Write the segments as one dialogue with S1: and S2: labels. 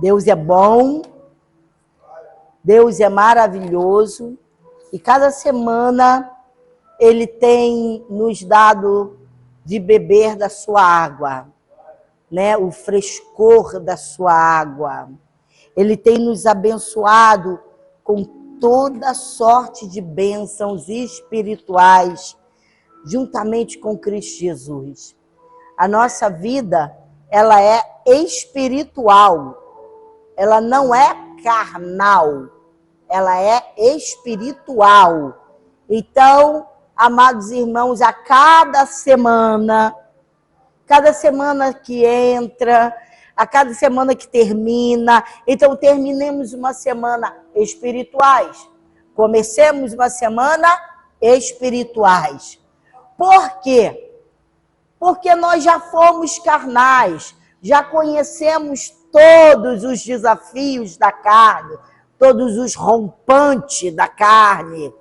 S1: Deus é bom, Deus é maravilhoso e cada semana Ele tem nos dado de beber da sua água, né? O frescor da sua água. Ele tem nos abençoado com toda sorte de bênçãos espirituais, juntamente com Cristo Jesus. A nossa vida, ela é espiritual, ela não é carnal, ela é espiritual. Então, amados irmãos, a cada semana que entra, a cada semana que termina, então terminemos uma semana espirituais, comecemos uma semana espirituais. Por quê? Porque nós já fomos carnais, já conhecemos todos os desafios da carne, todos os rompantes da carne,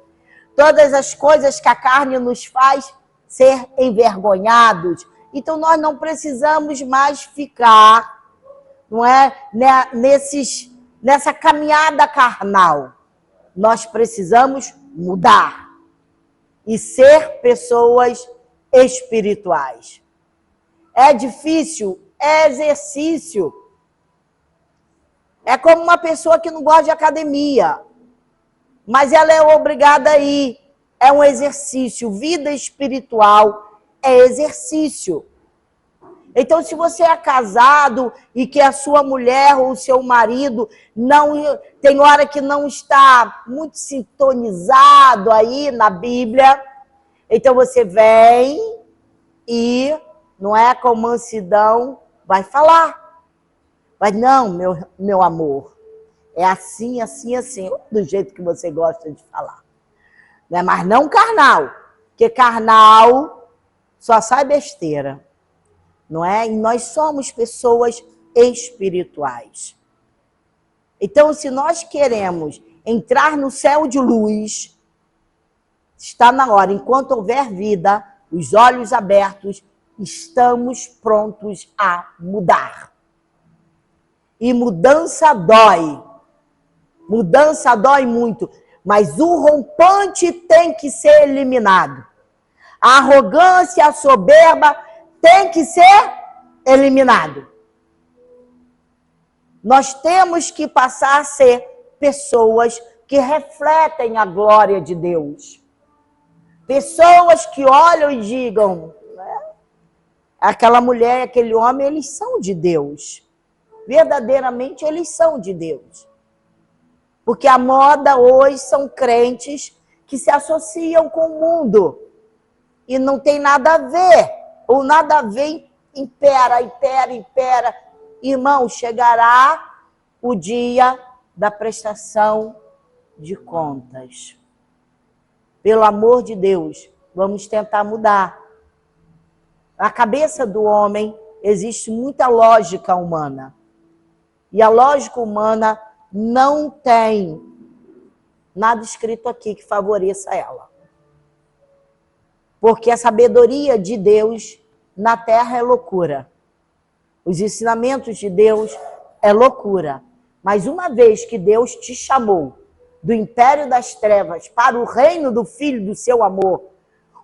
S1: todas as coisas que a carne nos faz ser envergonhados. Então nós não precisamos mais ficar, não é, nessa caminhada carnal. Nós precisamos mudar e ser pessoas espirituais. É difícil? É exercício. É como uma pessoa que não gosta de academia, mas ela é obrigada a ir. É um exercício. Vida espiritual é exercício. Então, se você é casado e que a sua mulher ou o seu marido não tem hora que não está muito sintonizado aí na Bíblia, então você vem e, não é, com mansidão, vai falar. Mas não, meu amor, é assim, assim, assim, do jeito que você gosta de falar. Né? Mas não carnal, porque carnal só sai besteira. Não é? E nós somos pessoas espirituais. Então, se nós queremos entrar no céu de luz, está na hora, enquanto houver vida, os olhos abertos, estamos prontos a mudar. E mudança dói. Mudança dói muito. Mas o rompante tem que ser eliminado. A arrogância, a soberba tem que ser eliminado. Nós temos que passar a ser pessoas que refletem a glória de Deus. Pessoas que olham e digam, né? Aquela mulher, aquele homem, eles são de Deus. Verdadeiramente, eles são de Deus. Porque a moda hoje são crentes que se associam com o mundo. E não tem nada a ver. Ou nada a ver, impera. Irmão, chegará o dia da prestação de contas. Pelo amor de Deus, vamos tentar mudar. Na cabeça do homem existe muita lógica humana. E a lógica humana não tem nada escrito aqui que favoreça ela. Porque a sabedoria de Deus na terra é loucura. Os ensinamentos de Deus é loucura. Mas uma vez que Deus te chamou do império das trevas para o reino do Filho do seu amor,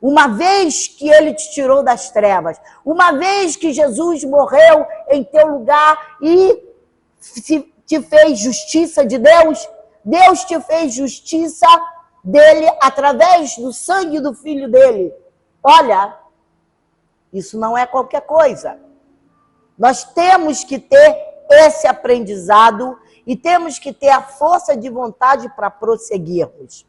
S1: uma vez que Ele te tirou das trevas, uma vez que Jesus morreu em teu lugar e te fez justiça de Deus, Deus te fez justiça dele através do sangue do Filho dele. Olha, isso não é qualquer coisa. Nós temos que ter esse aprendizado e temos que ter a força de vontade para prosseguirmos.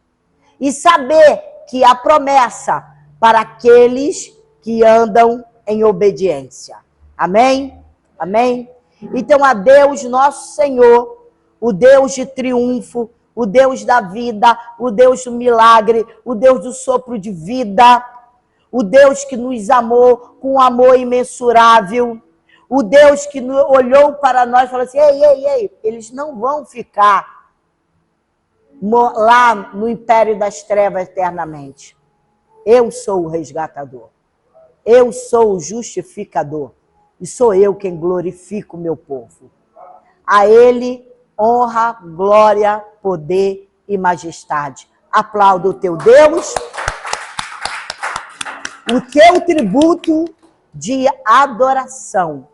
S1: E saber que há promessa para aqueles que andam em obediência. Amém? Amém? Então, a Deus, nosso Senhor, o Deus de triunfo, o Deus da vida, o Deus do milagre, o Deus do sopro de vida, o Deus que nos amou com amor imensurável, o Deus que olhou para nós e falou assim, ei, eles não vão ficar lá no império das trevas eternamente. Eu sou o resgatador, eu sou o justificador, e sou eu quem glorifico o meu povo. A ele honra, glória, poder e majestade. Aplauda o teu Deus. O teu tributo de adoração,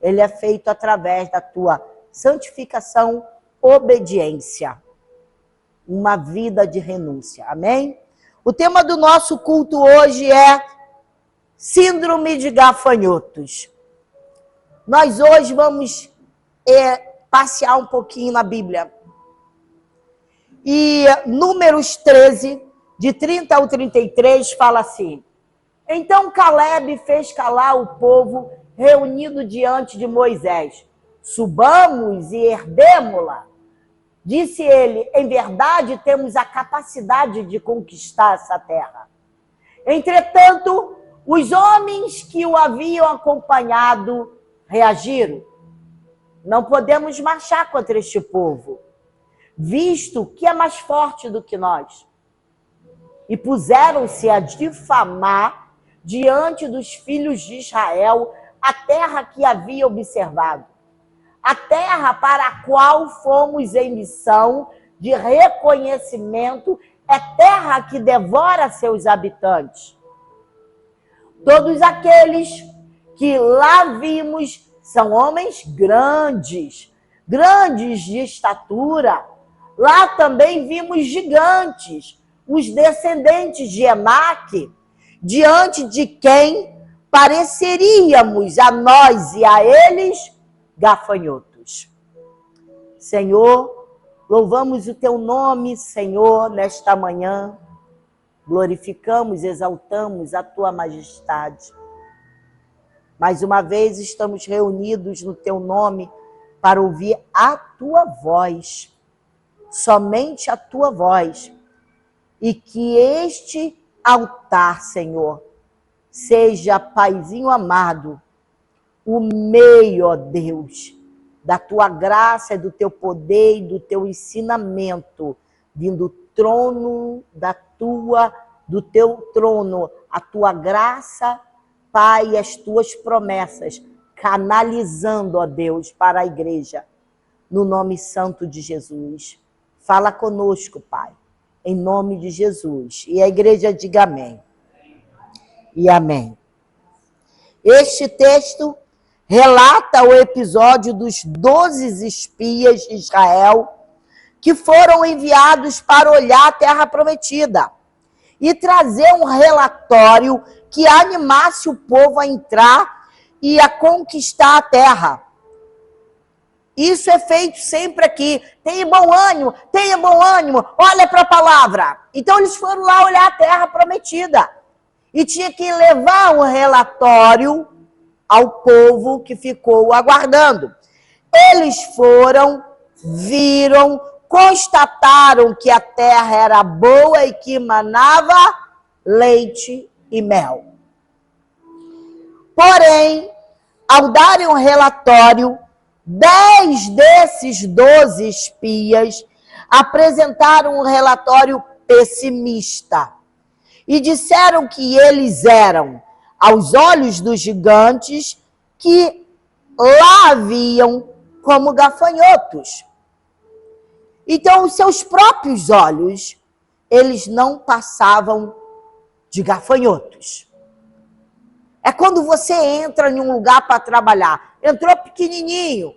S1: ele é feito através da tua santificação, obediência. Uma vida de renúncia. Amém? O tema do nosso culto hoje é Síndrome de gafanhotos. Nós hoje vamos passear um pouquinho na Bíblia. E Números 13, de 30 ao 33, fala assim: Então Caleb fez calar o povo reunido diante de Moisés. Subamos e herdemo-la. Disse ele, em verdade temos a capacidade de conquistar essa terra. Entretanto, os homens que o haviam acompanhado reagiram. Não podemos marchar contra este povo, visto que é mais forte do que nós. E puseram-se a difamar diante dos filhos de Israel a terra que havia observado. A terra para a qual fomos em missão de reconhecimento é terra que devora seus habitantes. Todos aqueles que lá vimos são homens grandes, grandes de estatura. Lá também vimos gigantes, os descendentes de Enaque, diante de quem pareceríamos a nós e a eles gafanhotos. Senhor, louvamos o teu nome, Senhor, nesta manhã. Glorificamos, exaltamos a tua majestade. Mais uma vez estamos reunidos no teu nome para ouvir a tua voz, somente a tua voz. E que este altar, Senhor, seja, Paizinho amado, o meio, ó Deus, da tua graça, do teu poder e do teu ensinamento, vindo do trono do teu trono, a tua graça, Pai, e as tuas promessas, canalizando, ó Deus, para a igreja, no nome santo de Jesus. Fala conosco, Pai, em nome de Jesus. E a igreja diga amém. E amém. Este texto relata o episódio dos 12 espias de Israel que foram enviados para olhar a terra prometida e trazer um relatório que animasse o povo a entrar e a conquistar a terra. Isso é feito sempre aqui. Tenha bom ânimo, olha para a palavra. Então eles foram lá olhar a terra prometida e tinha que levar um relatório ao povo que ficou aguardando. Eles foram, viram, constataram que a terra era boa e que manava leite e mel. Porém, ao darem um relatório, 10 desses 12 espias apresentaram um relatório pessimista e disseram que eles eram, aos olhos dos gigantes, que lá haviam como gafanhotos. Então, os seus próprios olhos, eles não passavam de gafanhotos. É quando você entra em um lugar para trabalhar. Entrou pequenininho,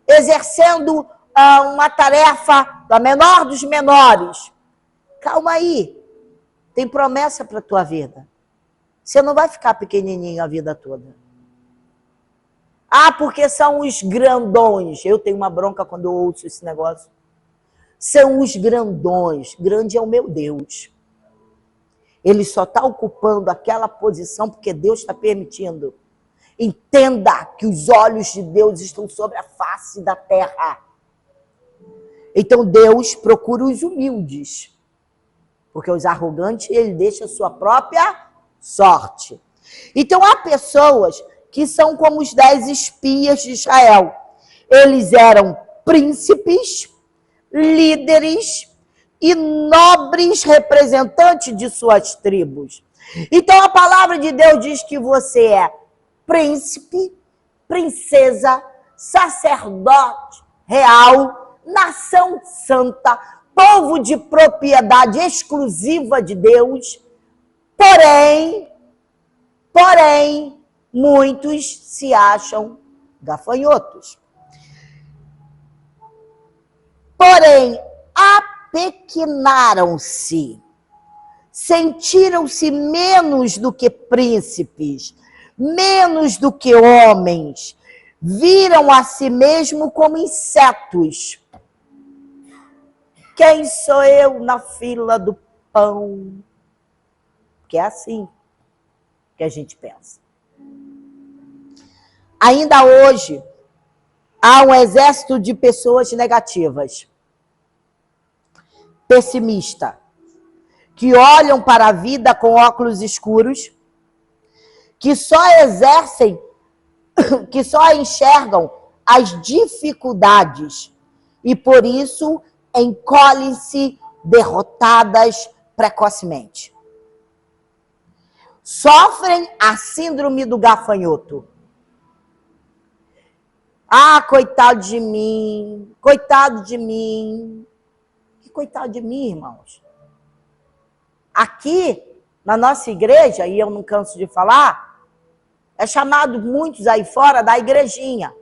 S1: exercendo uma tarefa da menor dos menores. Calma aí, tem promessa para a tua vida. Você não vai ficar pequenininho a vida toda. Ah, porque são os grandões. Eu tenho uma bronca quando eu ouço esse negócio. São os grandões. Grande é o meu Deus. Ele só está ocupando aquela posição porque Deus está permitindo. Entenda que os olhos de Deus estão sobre a face da terra. Então Deus procura os humildes. Porque os arrogantes, ele deixa a sua própria sorte. Então há pessoas que são como os 10 espias de Israel. Eles eram príncipes, líderes e nobres representantes de suas tribos. Então a palavra de Deus diz que você é príncipe, princesa, sacerdote real, nação santa, povo de propriedade exclusiva de Deus. Porém, muitos se acham gafanhotos. Porém, apequenaram-se, sentiram-se menos do que príncipes, menos do que homens, viram a si mesmo como insetos. Quem sou eu na fila do pão? Que é assim que a gente pensa. Ainda hoje, há um exército de pessoas negativas, pessimistas, que olham para a vida com óculos escuros, que só enxergam as dificuldades e, por isso, encolhem-se derrotadas precocemente. Sofrem a síndrome do gafanhoto. Ah, coitado de mim, coitado de mim. Que coitado de mim, irmãos? Aqui, na nossa igreja, e eu não canso de falar, é chamado muitos aí fora da igrejinha.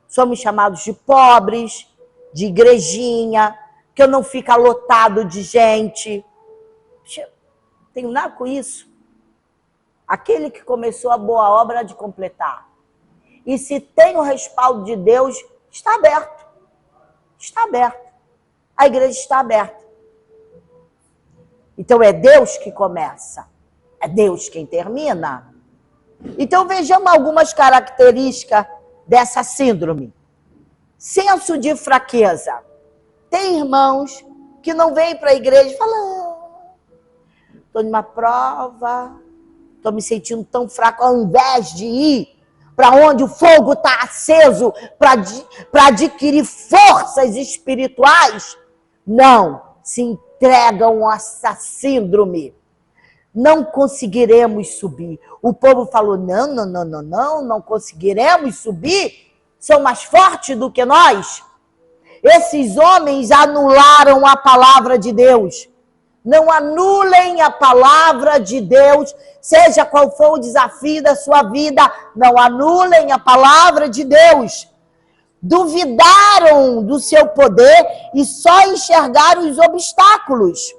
S1: Somos chamados de pobres, de igrejinha, que não fica lotado de gente. Não tenho nada com isso. Aquele que começou a boa obra há de completar. E se tem o respaldo de Deus, está aberto. Está aberto. A igreja está aberta. Então é Deus que começa. É Deus quem termina. Então vejamos algumas características dessa síndrome. Senso de fraqueza. Tem irmãos que não vêm para a igreja e falam: estou numa prova, estou me sentindo tão fraco, ao invés de ir para onde o fogo está aceso para adquirir forças espirituais, não, se entregam a essa síndrome. Não conseguiremos subir. O povo falou: não conseguiremos subir, são mais fortes do que nós. Esses homens anularam a palavra de Deus. Não anulem a palavra de Deus, seja qual for o desafio da sua vida, não anulem a palavra de Deus. Duvidaram do seu poder e só enxergaram os obstáculos.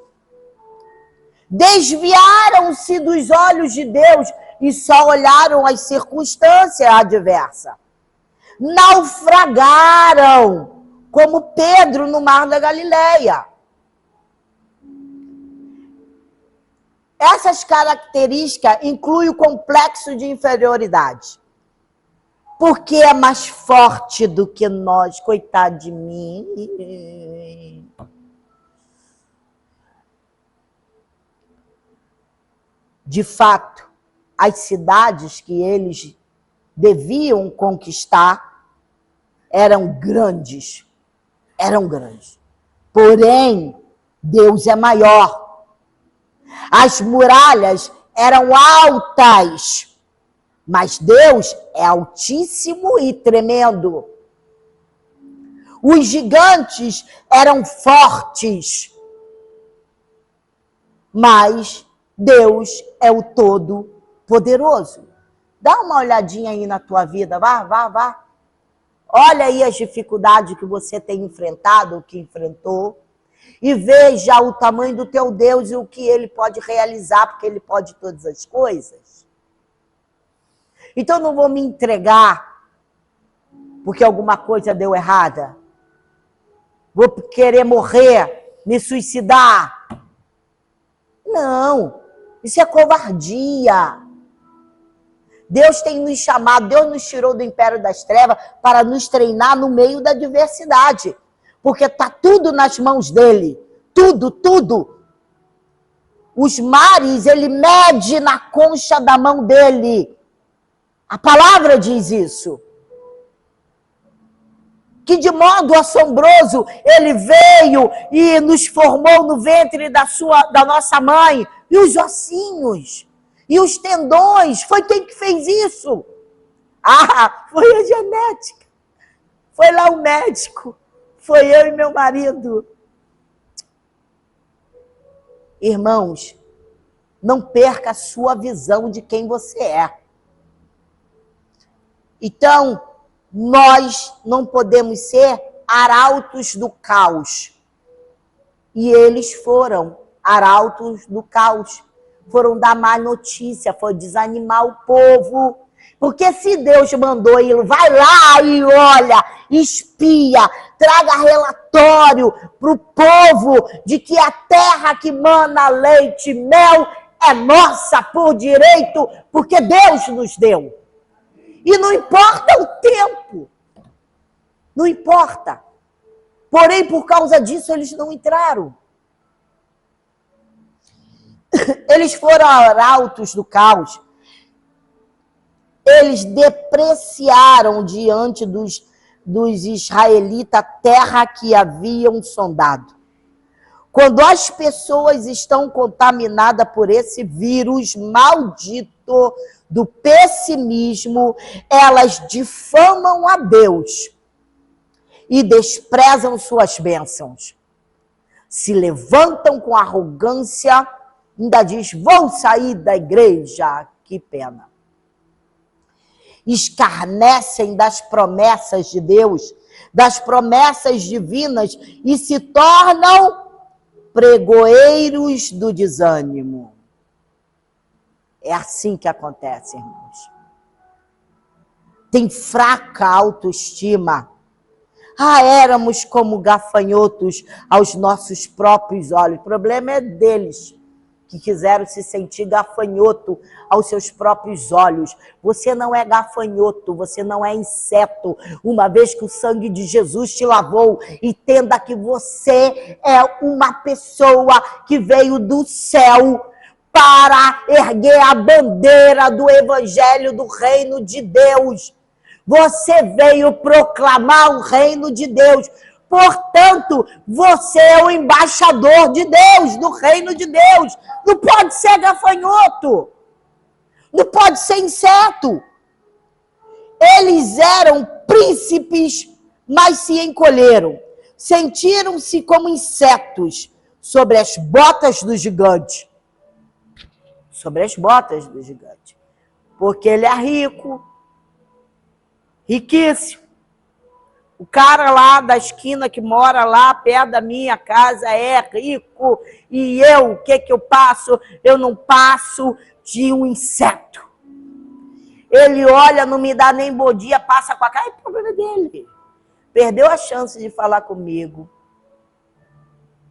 S1: Desviaram-se dos olhos de Deus e só olharam as circunstâncias adversas. Naufragaram, como Pedro no mar da Galileia. Essas características incluem o complexo de inferioridade. Porque é mais forte do que nós, coitado de mim. De fato, as cidades que eles deviam conquistar eram grandes. Porém, Deus é maior. As muralhas eram altas, mas Deus é altíssimo e tremendo. Os gigantes eram fortes, mas Deus é o Todo-Poderoso. Dá uma olhadinha aí na tua vida, vá. Olha aí as dificuldades que você tem enfrentado, que enfrentou, e veja o tamanho do teu Deus e o que ele pode realizar, porque ele pode todas as coisas. Então não vou me entregar porque alguma coisa deu errada. Vou querer morrer, me suicidar. Não, isso é covardia. Deus tem nos chamado, Deus nos tirou do império das trevas para nos treinar no meio da adversidade. Porque está tudo nas mãos dele. Tudo. Os mares, ele mede na concha da mão dele. A palavra diz isso. Que de modo assombroso ele veio e nos formou no ventre da nossa mãe. E os ossinhos, e os tendões, foi quem que fez isso? Ah, foi a genética. Foi lá o médico. Foi eu e meu marido. Irmãos, não perca a sua visão de quem você é. Então, nós não podemos ser arautos do caos. E eles foram arautos do caos. Foram dar má notícia, foi desanimar o povo. Porque se Deus mandou ele, vai lá e olha, espia, traga relatório para o povo de que a terra que mana leite e mel é nossa por direito, porque Deus nos deu. E não importa o tempo, não importa. Porém, por causa disso, eles não entraram. Eles foram arautos do caos. Eles depreciaram diante dos israelitas a terra que haviam sondado. Quando as pessoas estão contaminadas por esse vírus maldito do pessimismo, elas difamam a Deus e desprezam suas bênçãos. Se levantam com arrogância, ainda diz, vão sair da igreja, que pena. Escarnecem das promessas de Deus, das promessas divinas e se tornam pregoeiros do desânimo. É assim que acontece, irmãos. Tem fraca autoestima. Éramos como gafanhotos aos nossos próprios olhos. O problema é deles, que quiseram se sentir gafanhoto aos seus próprios olhos. Você não é gafanhoto, você não é inseto, uma vez que o sangue de Jesus te lavou. Entenda que você é uma pessoa que veio do céu para erguer a bandeira do evangelho do reino de Deus. Você veio proclamar o reino de Deus. Portanto, você é o embaixador de Deus, do reino de Deus. Não pode ser gafanhoto. Não pode ser inseto. Eles eram príncipes, mas se encolheram. Sentiram-se como insetos sobre as botas do gigante. Sobre as botas do gigante. Porque ele é rico, riquíssimo. O cara lá da esquina que mora lá perto da minha casa é rico. E eu, o que eu passo? Eu não passo de um inseto. Ele olha, não me dá nem bom dia, passa com a cara. É problema dele. Perdeu a chance de falar comigo.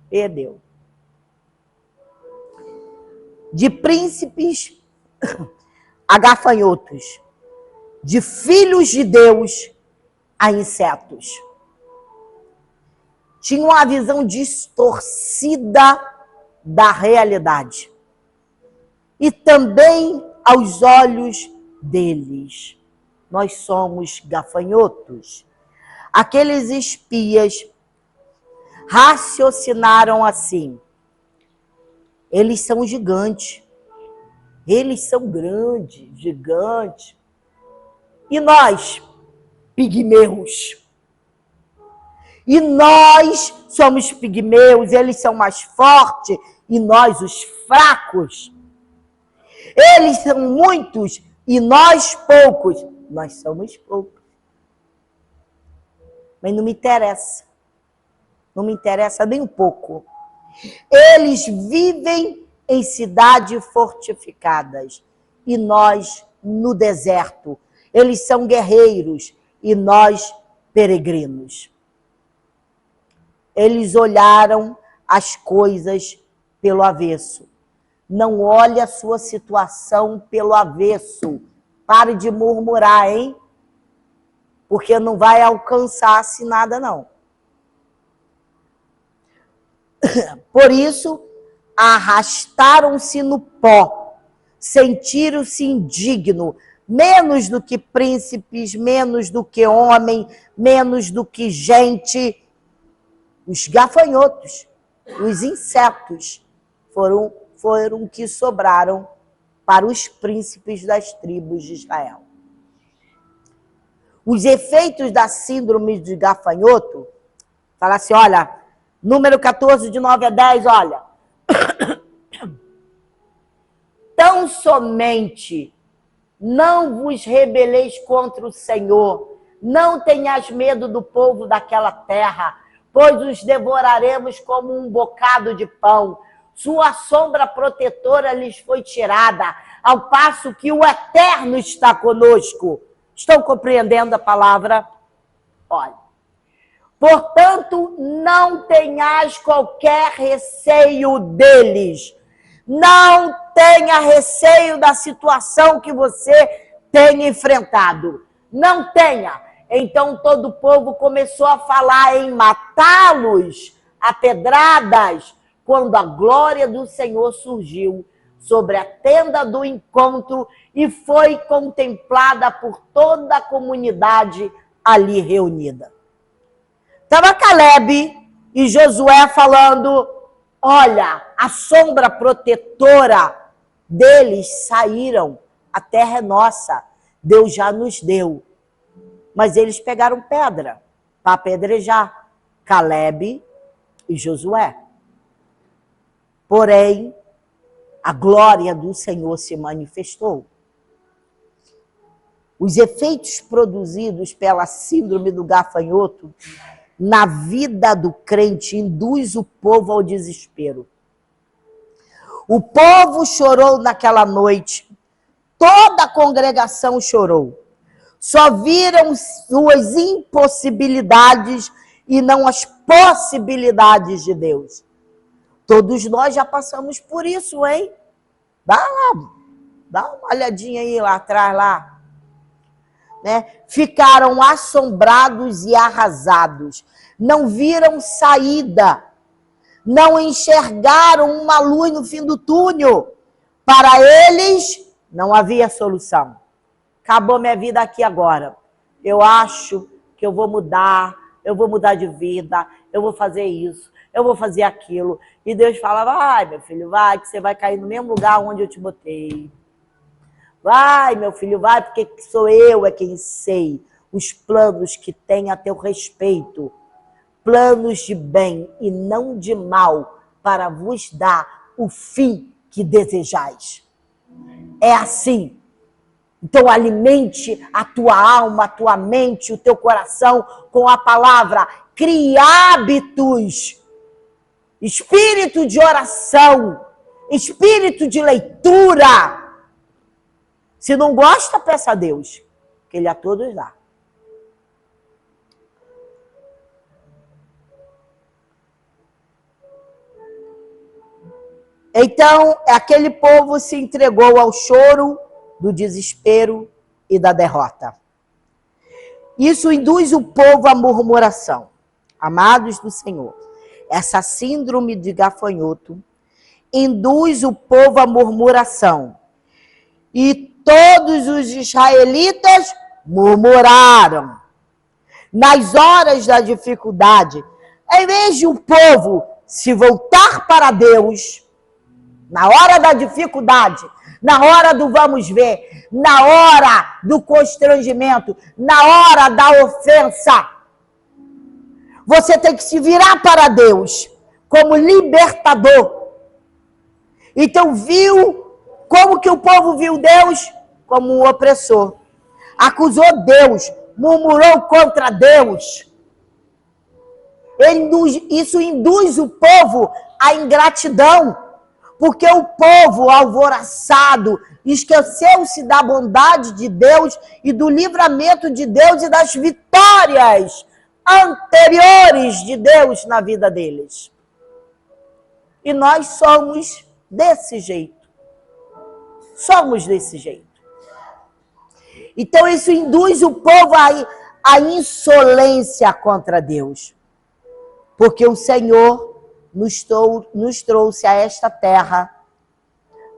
S1: Perdeu. De príncipes a gafanhotos. De filhos de Deus a insetos. Tinha uma visão distorcida da realidade. E também aos olhos deles. Nós somos gafanhotos. Aqueles espias raciocinaram assim. Eles são gigantes. Eles são grandes, gigantes. E nós, pigmeus. E nós somos pigmeus, eles são mais fortes, e nós, os fracos. Eles são muitos, e nós poucos. Nós somos poucos. Mas não me interessa. Não me interessa nem um pouco. Eles vivem em cidades fortificadas, e nós no deserto. Eles são guerreiros, e nós peregrinos. Eles olharam as coisas pelo avesso. Não olhe a sua situação pelo avesso. Pare de murmurar, hein? Porque não vai alcançar-se nada, não. Por isso, arrastaram-se no pó, sentiram-se indignos, menos do que príncipes, menos do que homem, menos do que gente. Os gafanhotos, os insetos, foram que sobraram para os príncipes das tribos de Israel. os efeitos da síndrome de gafanhoto, fala assim, olha, número 14, de 9 a 10, olha. Tão somente não vos rebeleis contra o Senhor, não tenhas medo do povo daquela terra, pois os devoraremos como um bocado de pão. Sua sombra protetora lhes foi tirada, ao passo que o Eterno está conosco. Estão compreendendo a palavra? Olha. Portanto, não tenhais qualquer receio deles. Não tenha receio da situação que você tem enfrentado. Não tenha. Então todo o povo começou a falar em matá-los a pedradas, quando a glória do Senhor surgiu sobre a tenda do encontro e foi contemplada por toda a comunidade ali reunida. Estava Caleb e Josué falando, olha, a sombra protetora deles saíram, a terra é nossa, Deus já nos deu. Mas eles pegaram pedra para apedrejar Caleb e Josué. Porém, a glória do Senhor se manifestou. Os efeitos produzidos pela síndrome do gafanhoto na vida do crente induz o povo ao desespero. O povo chorou naquela noite, toda a congregação chorou. Só viram suas impossibilidades e não as possibilidades de Deus. Todos nós já passamos por isso, hein? Dá uma olhadinha aí lá atrás, lá. Né? Ficaram assombrados e arrasados. Não viram saída. Não enxergaram uma luz no fim do túnel. Para eles, não havia solução. Acabou minha vida aqui agora. Eu acho que eu vou mudar de vida, eu vou fazer isso, eu vou fazer aquilo. E Deus fala, vai, meu filho, vai, que você vai cair no mesmo lugar onde eu te botei. Vai, meu filho, vai, porque sou eu quem sei os planos que tem a teu respeito. Planos de bem e não de mal, para vos dar o fim que desejais. É assim. Então alimente a tua alma, a tua mente, o teu coração com a palavra. Crie hábitos. Espírito de oração. Espírito de leitura. Se não gosta, peça a Deus, que Ele a todos dá. Então, aquele povo se entregou ao choro, do desespero e da derrota. Isso induz o povo à murmuração. Amados do Senhor, essa síndrome de gafanhoto induz o povo à murmuração. E todos os israelitas murmuraram. Nas horas da dificuldade, em vez de o povo se voltar para Deus, na hora da dificuldade, na hora do vamos ver, na hora do constrangimento, na hora da ofensa, você tem que se virar para Deus como libertador. Então como que o povo viu Deus? Como um opressor. Acusou Deus, murmurou contra Deus. Isso induz o povo à ingratidão. Porque o povo alvoroçado esqueceu-se da bondade de Deus e do livramento de Deus e das vitórias anteriores de Deus na vida deles. E nós somos desse jeito. Somos desse jeito. Então isso induz o povo à insolência contra Deus. Porque o Senhor nos trouxe a esta terra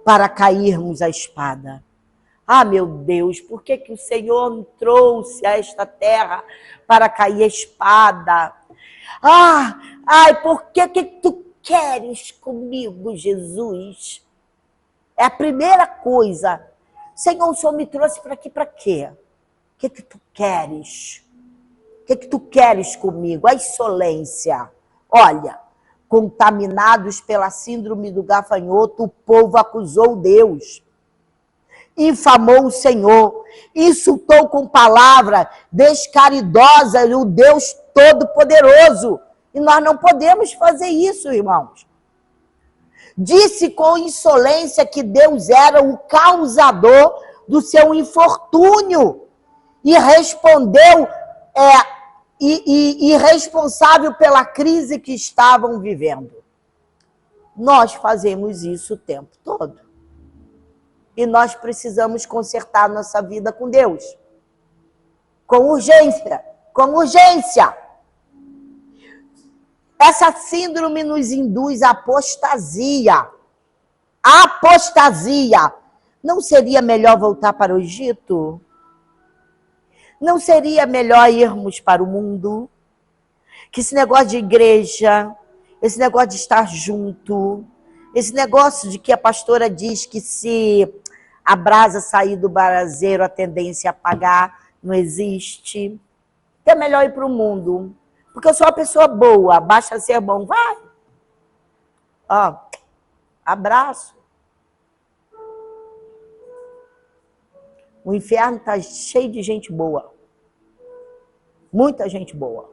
S1: para cairmos a espada. Ah, meu Deus, por que o Senhor me trouxe a esta terra para cair a espada? Por que tu queres comigo, Jesus? É a primeira coisa. Senhor, o Senhor me trouxe para aqui para quê? que tu queres? O que tu queres comigo? A insolência. Olha, contaminados pela síndrome do gafanhoto, o povo acusou Deus, infamou o Senhor, insultou com palavra descaridosa o Deus Todo-Poderoso. E nós não podemos fazer isso, irmãos. Disse com insolência que Deus era o causador do seu infortúnio e respondeu irresponsável pela crise que estavam vivendo. Nós fazemos isso o tempo todo. E nós precisamos consertar nossa vida com Deus. Com urgência. Com urgência. Essa síndrome nos induz à apostasia. Apostasia. Não seria melhor voltar para o Egito? Não seria melhor irmos para o mundo? Que esse negócio de igreja, esse negócio de estar junto, esse negócio de que a pastora diz que se a brasa sair do braseiro, a tendência é apagar, não existe. É melhor ir para o mundo. Porque eu sou uma pessoa boa, basta ser bom. Vai! Ó, abraço. O inferno está cheio de gente boa. Muita gente boa.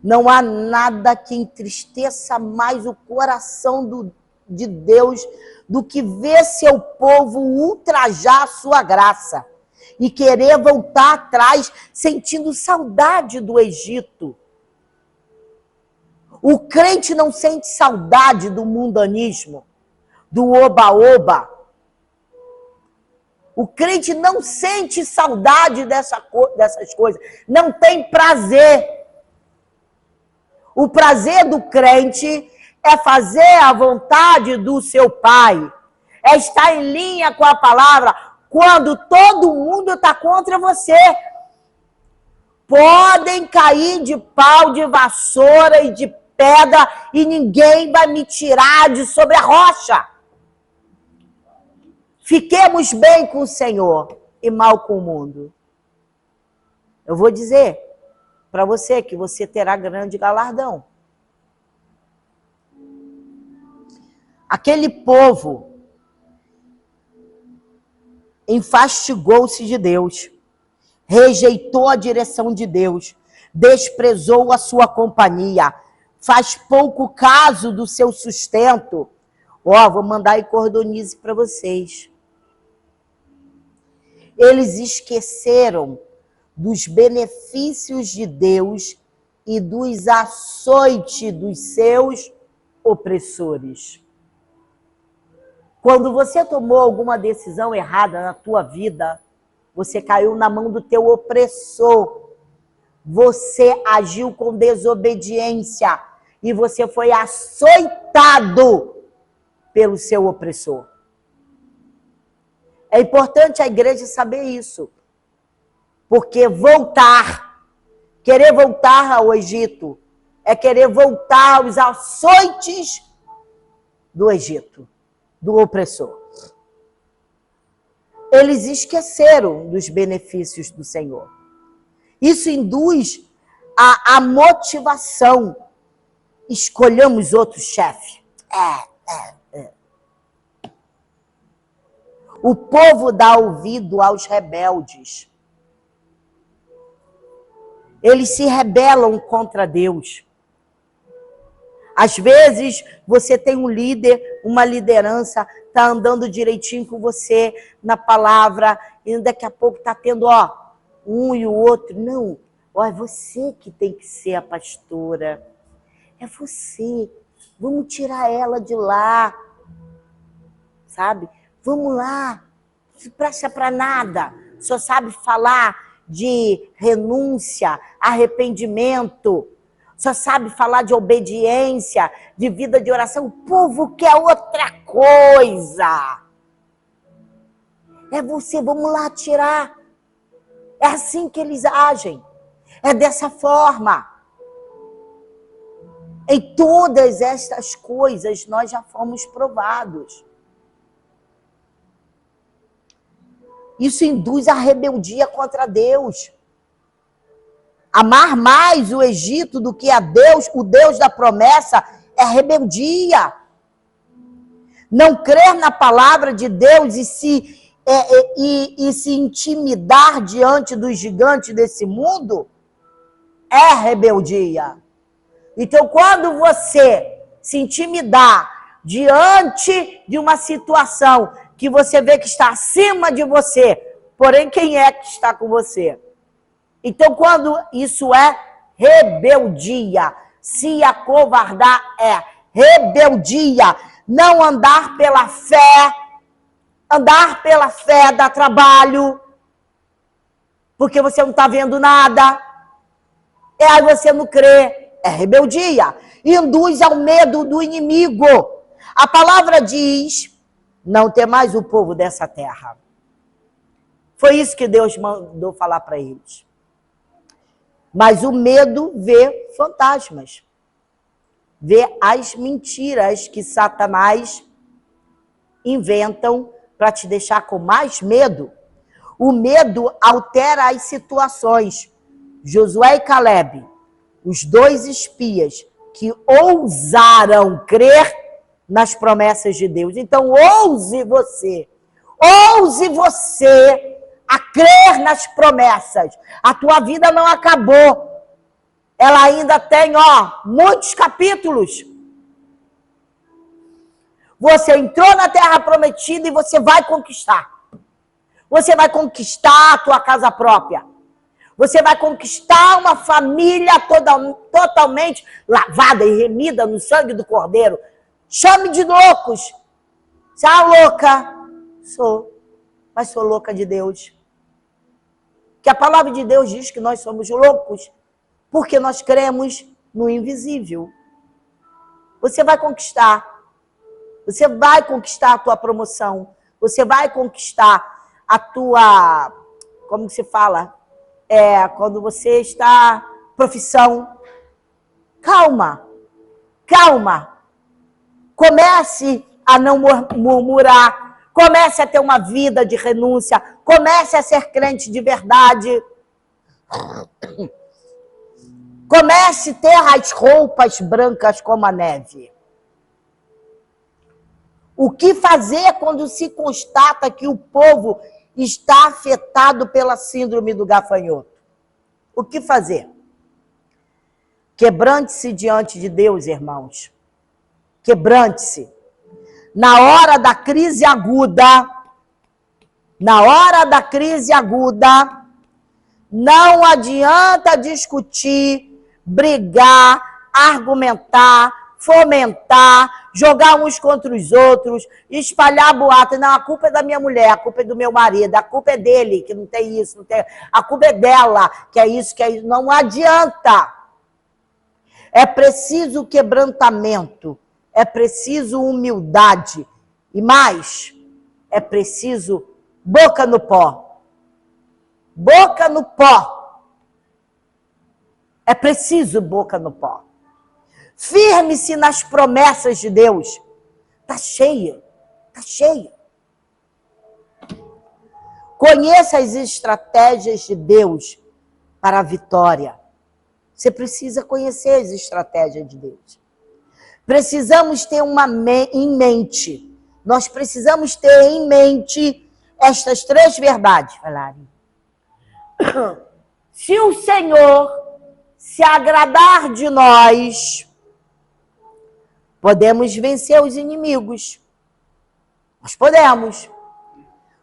S1: Não há nada que entristeça mais o coração de Deus do que ver seu povo ultrajar a sua graça e querer voltar atrás sentindo saudade do Egito. O crente não sente saudade do mundanismo, do oba-oba. O crente não sente saudade dessas coisas, não tem prazer. O prazer do crente é fazer a vontade do seu Pai, é estar em linha com a palavra quando todo mundo está contra você. Podem cair de pau, de vassoura e de pedra e ninguém vai me tirar de sobre a rocha. Fiquemos bem com o Senhor e mal com o mundo. Eu vou dizer para você que você terá grande galardão. Aquele povo enfastigou-se de Deus, rejeitou a direção de Deus, desprezou a sua companhia, faz pouco caso do seu sustento. Ó, vou mandar aí cordonize para vocês. Eles esqueceram dos benefícios de Deus e dos açoites dos seus opressores. Quando você tomou alguma decisão errada na tua vida, você caiu na mão do teu opressor. Você agiu com desobediência e você foi açoitado pelo seu opressor. É importante a igreja saber isso. Porque querer voltar ao Egito, é querer voltar aos açoites do Egito, do opressor. Eles esqueceram dos benefícios do Senhor. Isso induz a motivação. Escolhamos outro chefe. O povo dá ouvido aos rebeldes. Eles se rebelam contra Deus. Às vezes, você tem um líder, uma liderança, está andando direitinho com você na palavra, e daqui a pouco está tendo, um e o outro. Não, é você que tem que ser a pastora. É você. Vamos tirar ela de lá. Sabe? Vamos lá. Não se presta para nada. Só sabe falar de renúncia, arrependimento. Só sabe falar de obediência, de vida de oração. O povo quer outra coisa. É você, vamos lá tirar. É assim que eles agem. É dessa forma. Em todas estas coisas nós já fomos provados. Isso induz a rebeldia contra Deus. Amar mais o Egito do que a Deus, o Deus da promessa, é rebeldia. Não crer na palavra de Deus e se intimidar diante dos gigantes desse mundo é rebeldia. Então, quando você se intimidar diante de uma situação que você vê que está acima de você, porém, quem é que está com você? Então, quando isso é rebeldia, se acovardar é rebeldia. Não andar pela fé dá trabalho, porque você não está vendo nada. Aí você não crê, é rebeldia. Induz ao medo do inimigo. A palavra diz, não temais o povo dessa terra. Foi isso que Deus mandou falar para eles. Mas o medo vê fantasmas. Vê as mentiras que Satanás inventam para te deixar com mais medo. O medo altera as situações. Josué e Caleb, os dois espias que ousaram crer nas promessas de Deus. Então, ouse você a crer nas promessas. A tua vida não acabou. Ela ainda tem, muitos capítulos. Você entrou na terra prometida e você vai conquistar. Você vai conquistar a tua casa própria. Você vai conquistar uma família totalmente lavada e remida no sangue do Cordeiro. Chame de loucos. Você é louca? Sou. Mas sou louca de Deus. Que a palavra de Deus diz que nós somos loucos porque nós cremos no invisível. Você vai conquistar. Você vai conquistar a tua promoção. Você vai conquistar a tua... Como se fala? Quando você está... Profissão. Calma. Calma. Comece a não murmurar. Comece a ter uma vida de renúncia. Comece a ser crente de verdade. Comece a ter as roupas brancas como a neve. O que fazer quando se constata que o povo está afetado pela síndrome do gafanhoto? O que fazer? Quebrante-se diante de Deus, irmãos. Quebrante-se. Na hora da crise aguda, não adianta discutir, brigar, argumentar, fomentar, jogar uns contra os outros, espalhar boato. Não, a culpa é da minha mulher, a culpa é do meu marido, a culpa é dele, que não tem isso, não tem... a culpa é dela, que é isso, que é isso. Não adianta. É preciso quebrantamento, é preciso humildade e mais, é preciso boca no pó. Boca no pó. É preciso boca no pó. Firme-se nas promessas de Deus. Está cheia. Conheça as estratégias de Deus para a vitória. Você precisa conhecer as estratégias de Deus. Precisamos ter em mente. Nós precisamos ter em mente estas 3 verdades. Se o Senhor se agradar de nós, podemos vencer os inimigos. Nós podemos.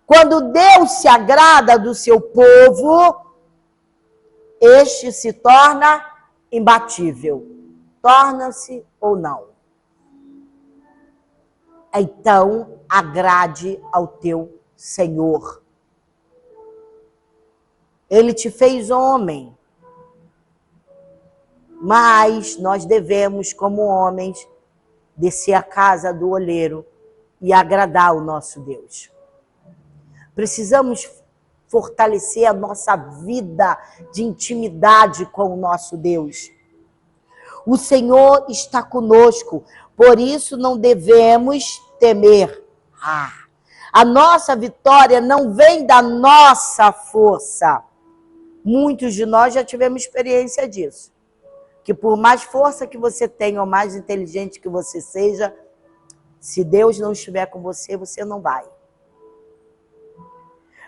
S1: Quando Deus se agrada do seu povo, este se torna imbatível. Torna-se ou não. Então, agrade ao teu Senhor. Ele te fez homem. Mas nós devemos, como homens, descer à casa do oleiro e agradar o nosso Deus. Precisamos fortalecer a nossa vida de intimidade com o nosso Deus. O Senhor está conosco, por isso não devemos temer. A nossa vitória não vem da nossa força. Muitos de nós já tivemos experiência disso. Que por mais força que você tenha, ou mais inteligente que você seja, se Deus não estiver com você, você não vai.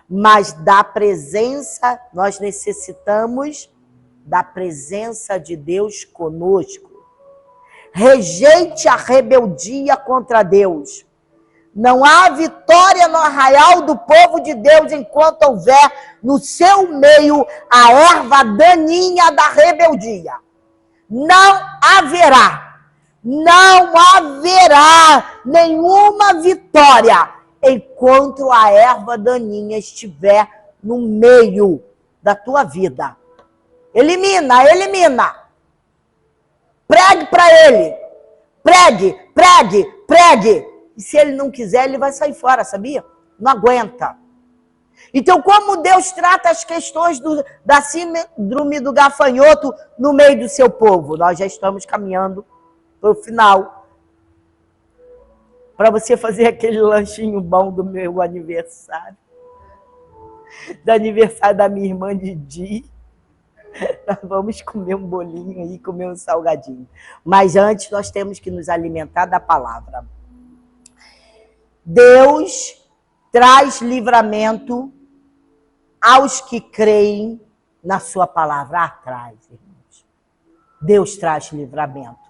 S1: Mas da presença, nós necessitamos da presença de Deus conosco. Rejeite a rebeldia contra Deus. Não há vitória no arraial do povo de Deus enquanto houver no seu meio a erva daninha da rebeldia. Não haverá nenhuma vitória enquanto a erva daninha estiver no meio da tua vida. Elimina. Pregue para ele. Pregue. E se ele não quiser, ele vai sair fora, sabia? Não aguenta. Então, como Deus trata as questões da síndrome do gafanhoto no meio do seu povo? Nós já estamos caminhando para o final. Para você fazer aquele lanchinho bom do meu aniversário. Do aniversário da minha irmã Didi. Nós vamos comer um bolinho aí, comer um salgadinho. Mas antes nós temos que nos alimentar da palavra. Deus traz livramento aos que creem na sua palavra. Atrás, irmãos. Deus traz livramento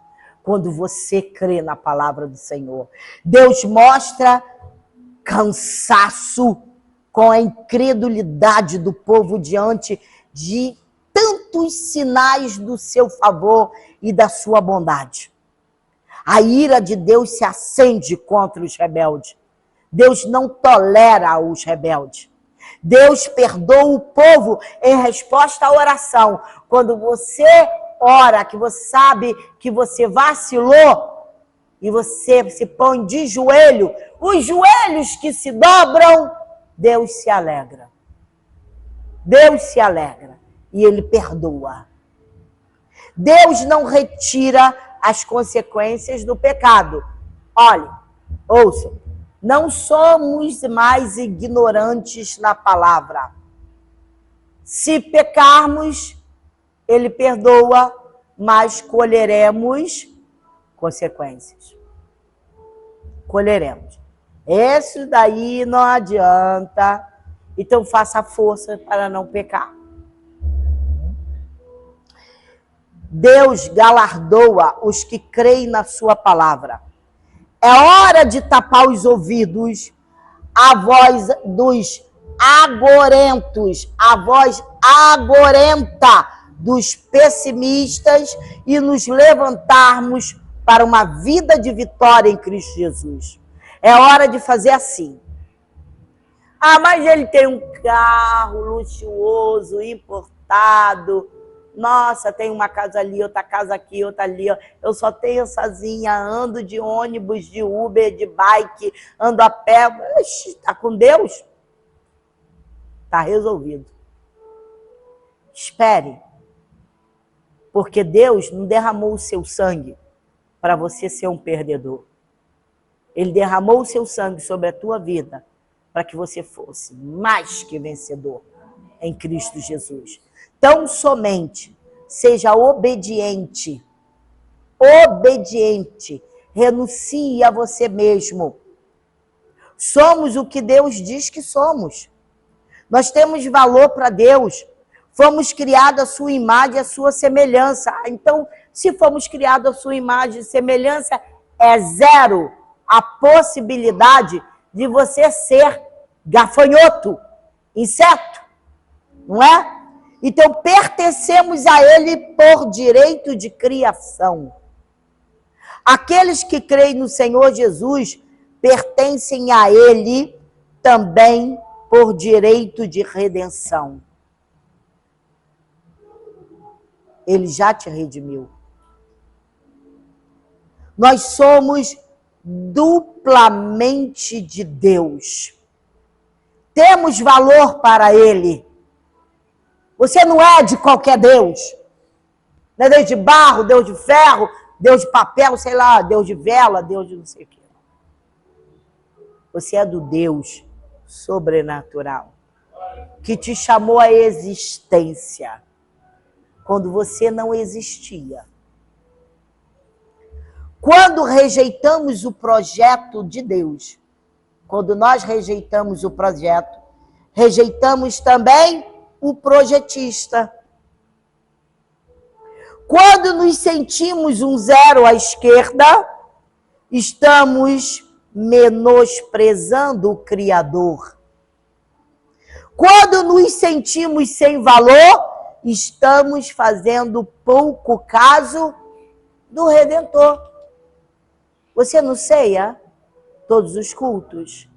S1: quando você crê na palavra do Senhor. Deus mostra cansaço com a incredulidade do povo diante de tantos sinais do seu favor e da sua bondade. A ira de Deus se acende contra os rebeldes. Deus não tolera os rebeldes. Deus perdoa o povo em resposta à oração. Quando você ora, que você sabe que você vacilou e você se põe de joelho, os joelhos que se dobram, Deus se alegra. Deus se alegra e Ele perdoa. Deus não retira as consequências do pecado. Olhe, ouçam. Não somos mais ignorantes na palavra. Se pecarmos, Ele perdoa, mas colheremos consequências. Colheremos. Esse daí não adianta. Então faça força para não pecar. Deus galardoa os que creem na sua palavra. É hora de tapar os ouvidos à voz dos agorentos, a voz agorenta dos pessimistas e nos levantarmos para uma vida de vitória em Cristo Jesus. É hora de fazer assim. Ah, mas ele tem um carro luxuoso, importado. Nossa, tem uma casa ali, outra casa aqui, outra ali. Eu só tenho sozinha, ando de ônibus, de Uber, de bike, ando a pé. Está com Deus? Está resolvido. Espere. Porque Deus não derramou o seu sangue para você ser um perdedor. Ele derramou o seu sangue sobre a tua vida para que você fosse mais que vencedor em Cristo Jesus. Tão somente seja obediente. Obediente. Renuncie a você mesmo. Somos o que Deus diz que somos. Nós temos valor para Deus. Fomos criados à sua imagem e à sua semelhança. Então, se fomos criados à sua imagem e semelhança, é zero a possibilidade de você ser gafanhoto, inseto, não é? Então, pertencemos a Ele por direito de criação. Aqueles que creem no Senhor Jesus pertencem a Ele também por direito de redenção. Ele já te redimiu. Nós somos duplamente de Deus. Temos valor para Ele. Você não é de qualquer Deus. Não é Deus de barro, Deus de ferro, Deus de papel, sei lá, Deus de vela, Deus de não sei o quê. Você é do Deus sobrenatural, que te chamou à existência quando você não existia. Quando rejeitamos o projeto de Deus, quando nós rejeitamos o projeto, rejeitamos também o projetista. Quando nos sentimos um zero à esquerda, estamos menosprezando o Criador. Quando nos sentimos sem valor, estamos fazendo pouco caso do Redentor. Você não ceia todos os cultos?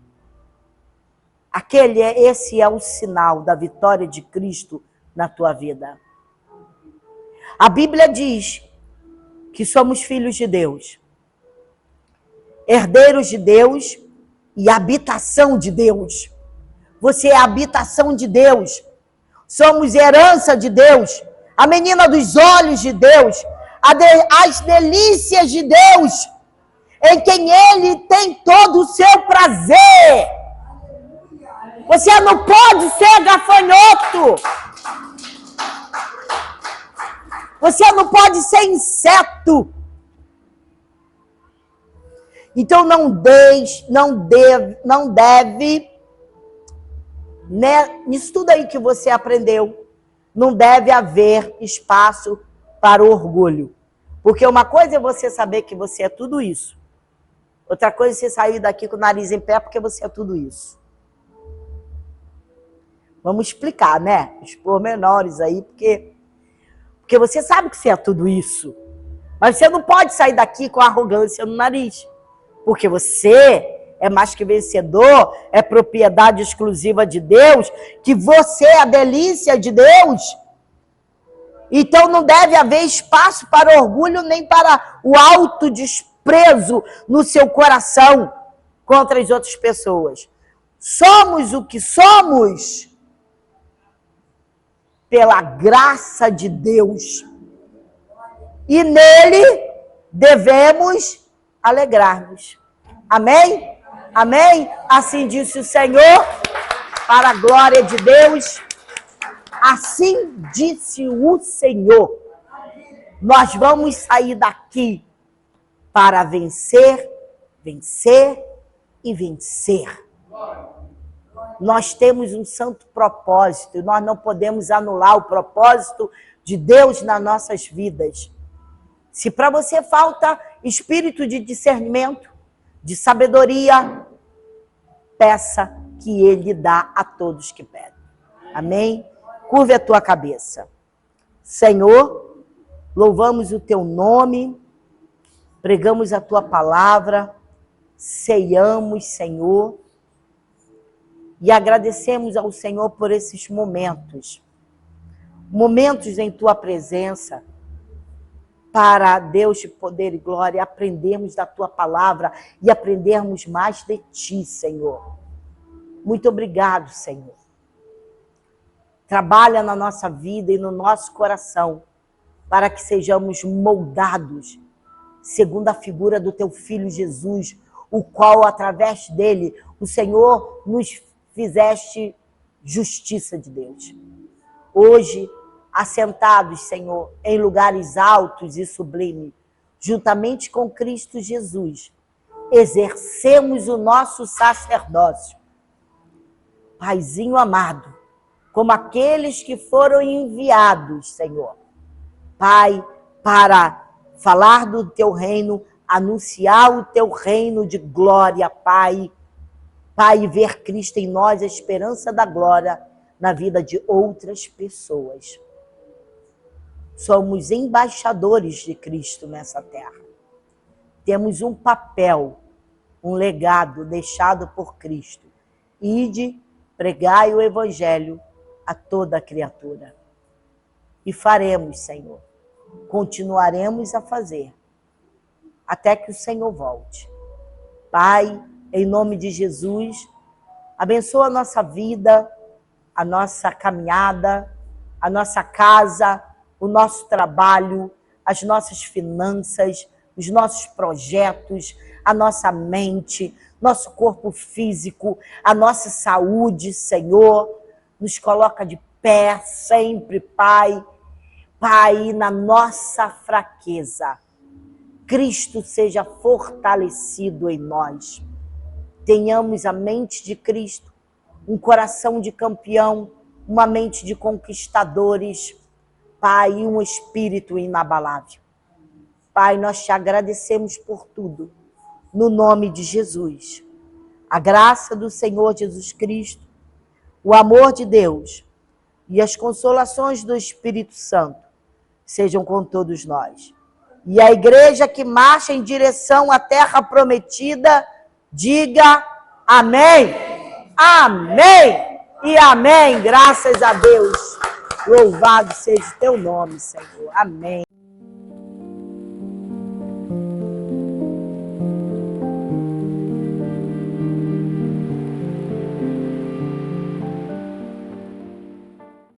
S1: Esse é o sinal da vitória de Cristo na tua vida. A Bíblia diz que somos filhos de Deus, herdeiros de Deus e habitação de Deus. Você é a habitação de Deus. Somos herança de Deus, a menina dos olhos de Deus, as delícias de Deus, em quem Ele tem todo o seu prazer. Você não pode ser gafanhoto. Você não pode ser inseto. Então não deve, né, nisso tudo aí que você aprendeu, não deve haver espaço para o orgulho. Porque uma coisa é você saber que você é tudo isso. Outra coisa é você sair daqui com o nariz em pé porque você é tudo isso. Vamos explicar, né? Os pormenores aí, porque você sabe que você é tudo isso. Mas você não pode sair daqui com arrogância no nariz. Porque você é mais que vencedor, é propriedade exclusiva de Deus, que você é a delícia de Deus. Então não deve haver espaço para orgulho nem para o autodesprezo no seu coração contra as outras pessoas. Somos o que somos pela graça de Deus. E nele devemos alegrar-nos. Amém? Amém? Assim disse o Senhor, para a glória de Deus. Assim disse o Senhor. Nós vamos sair daqui para vencer, vencer e vencer. Nós temos um santo propósito e nós não podemos anular o propósito de Deus nas nossas vidas. Se para você falta espírito de discernimento, de sabedoria, peça que Ele dá a todos que pedem. Amém? Curve a tua cabeça. Senhor, louvamos o teu nome, pregamos a tua palavra, ceiamos, Senhor, e agradecemos ao Senhor por esses momentos em tua presença, para Deus de poder e glória, aprendermos da tua palavra e aprendermos mais de ti, Senhor. Muito obrigado, Senhor. Trabalha na nossa vida e no nosso coração, para que sejamos moldados segundo a figura do teu Filho Jesus, o qual, através dele, o Senhor nos fizeste justiça de Deus. Hoje, assentados, Senhor, em lugares altos e sublimes, juntamente com Cristo Jesus, exercemos o nosso sacerdócio. Paizinho amado, como aqueles que foram enviados, Senhor, Pai, para falar do teu reino, anunciar o teu reino de glória, Pai. Pai, ver Cristo em nós, a esperança da glória na vida de outras pessoas. Somos embaixadores de Cristo nessa terra. Temos um papel, um legado deixado por Cristo. Ide, pregai o evangelho a toda criatura. E faremos, Senhor. Continuaremos a fazer até que o Senhor volte. Pai, em nome de Jesus, abençoa a nossa vida, a nossa caminhada, a nossa casa, o nosso trabalho, as nossas finanças, os nossos projetos, a nossa mente. nosso corpo físico, a nossa saúde, Senhor. Nos coloca de pé sempre, Pai. Pai, na nossa fraqueza, Cristo seja fortalecido em nós. Tenhamos a mente de Cristo, um coração de campeão, uma mente de conquistadores, Pai, e um espírito inabalável. Pai, nós te agradecemos por tudo, no nome de Jesus. A graça do Senhor Jesus Cristo, o amor de Deus e as consolações do Espírito Santo sejam com todos nós. E a igreja que marcha em direção à terra prometida, diga amém. Amém e amém. Graças a Deus. Louvado seja o teu nome, Senhor. Amém.